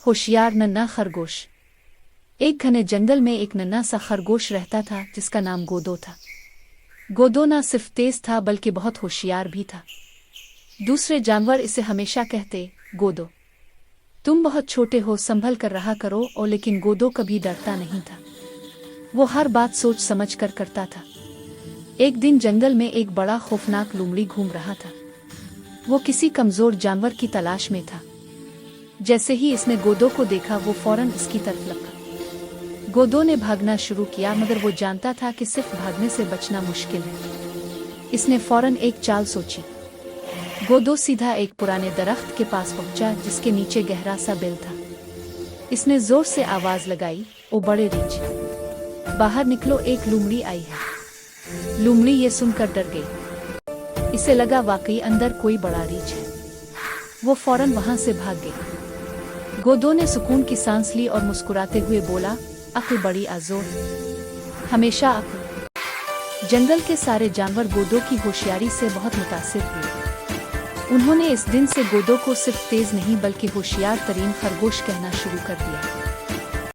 होशियार नन्हा खरगोश। एक घने जंगल में एक नन्हा सा खरगोश रहता था जिसका नाम गोदो था। गोदो न सिर्फ तेज था बल्कि बहुत होशियार भी था। दूसरे जानवर इसे हमेशा कहते, गोदो तुम बहुत छोटे हो, संभल कर रहा करो। और लेकिन गोदो कभी डरता नहीं था। वो हर बात सोच समझ कर करता था। एक दिन जंगल में एक बड़ा खौफनाक लोमड़ी घूम रहा था। वो किसी कमजोर जानवर की तलाश में था। जैसे ही इसने गोदो को देखा वो फौरन इसकी तरफ लपका। गोदो ने भागना शुरू किया मगर वो जानता था कि सिर्फ भागने से बचना मुश्किल है। इसने फौरन एक चाल सोची। गोदो सीधा एक पुराने दरख्त के पास पहुंचा जिसके नीचे गहरा सा बिल था। इसने जोर से आवाज लगाई, ओ बड़े रीछ, बाहर निकलो, एक लोमड़ी आई है। लोमड़ी ये सुनकर डर गई। इसे लगा वाकई अंदर कोई बड़ा रीछ है। वो फौरन वहां से भाग गई। गोदो ने सुकून की सांस ली और मुस्कुराते हुए बोला, अक्ल बड़ी आजोर, हमेशा अक्ल। जंगल के सारे जानवर गोदो की होशियारी से बहुत मुतासिर हुए। उन्होंने इस दिन से गोदो को सिर्फ तेज नहीं बल्कि होशियार तरीन खरगोश कहना शुरू कर दिया।